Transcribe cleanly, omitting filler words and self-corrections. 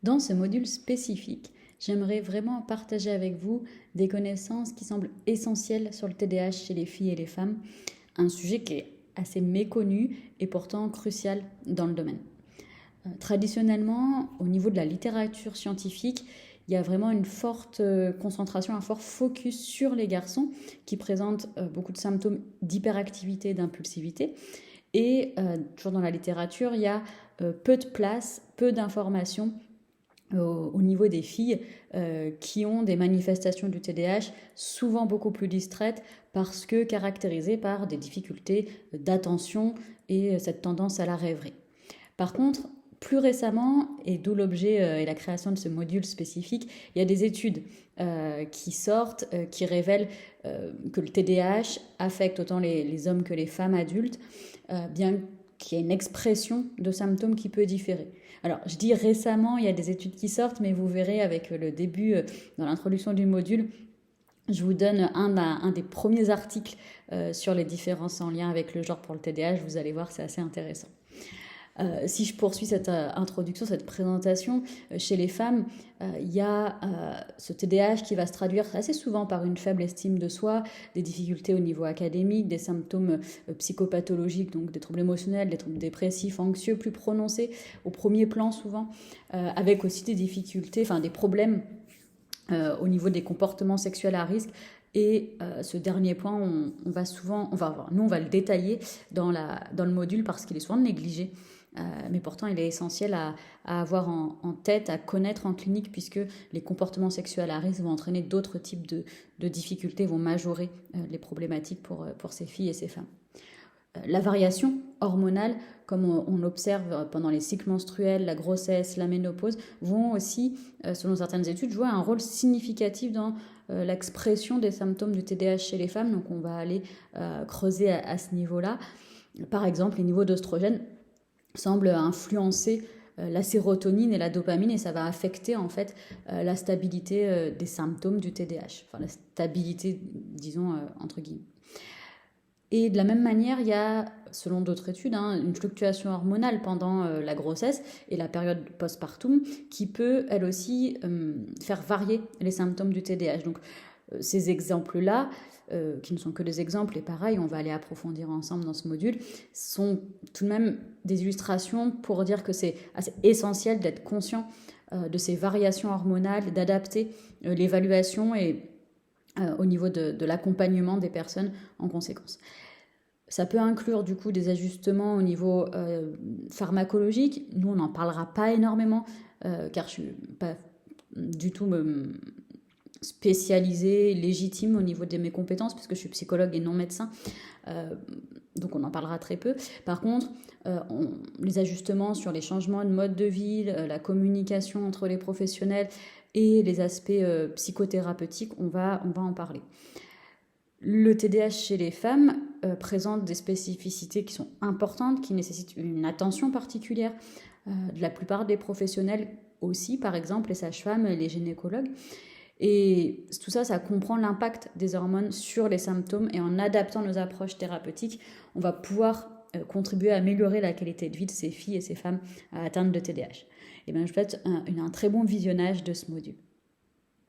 Dans ce module spécifique, j'aimerais vraiment partager avec vous des connaissances qui semblent essentielles sur le TDAH chez les filles et les femmes, un sujet qui est assez méconnu et pourtant crucial dans le domaine. Traditionnellement, au niveau de la littérature scientifique, il y a vraiment une forte concentration, un fort focus sur les garçons qui présentent beaucoup de symptômes d'hyperactivité et d'impulsivité. Et toujours dans la littérature, il y a peu de place, peu d'informations au niveau des filles qui ont des manifestations du TDAH souvent beaucoup plus distraites parce que caractérisées par des difficultés d'attention et cette tendance à la rêverie. Par contre, plus récemment, et d'où l'objet et la création de ce module spécifique, il y a des études qui sortent, qui révèlent que le TDAH affecte autant les hommes que les femmes adultes, bien qu'il y ait une expression de symptômes qui peut différer. Alors, je dis récemment, il y a des études qui sortent, mais vous verrez avec le début, dans l'introduction du module, je vous donne un des premiers articles sur les différences en lien avec le genre pour le TDAH. Vous allez voir, c'est assez intéressant. Si je poursuis cette introduction, cette présentation, chez les femmes, il y a ce TDAH qui va se traduire assez souvent par une faible estime de soi, des difficultés au niveau académique, des symptômes psychopathologiques, donc des troubles émotionnels, des troubles dépressifs, anxieux plus prononcés, au premier plan souvent, avec aussi des difficultés, enfin des problèmes au niveau des comportements sexuels à risque. Et ce dernier point, on va le détailler dans le module parce qu'il est souvent négligé. Mais pourtant, il est essentiel à avoir en tête, à connaître en clinique, puisque les comportements sexuels à risque vont entraîner d'autres types de difficultés, vont majorer les problématiques pour ces filles et ces femmes. La variation hormonale, comme on observe pendant les cycles menstruels, la grossesse, la ménopause, vont aussi, selon certaines études, jouer un rôle significatif dans l'expression des symptômes du TDAH chez les femmes. Donc on va aller creuser à ce niveau-là. Par exemple, les niveaux d'œstrogène semblent influencer la sérotonine et la dopamine et ça va affecter en fait la stabilité des symptômes du TDAH. Enfin la stabilité, disons, entre guillemets. Et de la même manière, il y a, selon d'autres études, une fluctuation hormonale pendant la grossesse et la période postpartum qui peut, elle aussi, faire varier les symptômes du TDAH. Donc, ces exemples-là, qui ne sont que des exemples, et pareil, on va aller approfondir ensemble dans ce module, sont tout de même des illustrations pour dire que c'est assez essentiel d'être conscient de ces variations hormonales, d'adapter l'évaluation et au niveau de l'accompagnement des personnes en conséquence. Ça peut inclure du coup des ajustements au niveau pharmacologique. Nous, on n'en parlera pas énormément car je ne suis pas du tout spécialisée, légitime au niveau de mes compétences puisque je suis psychologue et non médecin. Donc on en parlera très peu. Par contre, les ajustements sur les changements de mode de vie, la communication entre les professionnels et les aspects psychothérapeutiques, on va en parler. Le TDAH chez les femmes présente des spécificités qui sont importantes, qui nécessitent une attention particulière de la plupart des professionnels aussi, par exemple les sages-femmes, les gynécologues. Et tout ça, ça comprend l'impact des hormones sur les symptômes et en adaptant nos approches thérapeutiques, on va pouvoir contribuer à améliorer la qualité de vie de ces filles et ces femmes atteintes de TDAH. Et bien, je vous souhaite un très bon visionnage de ce module.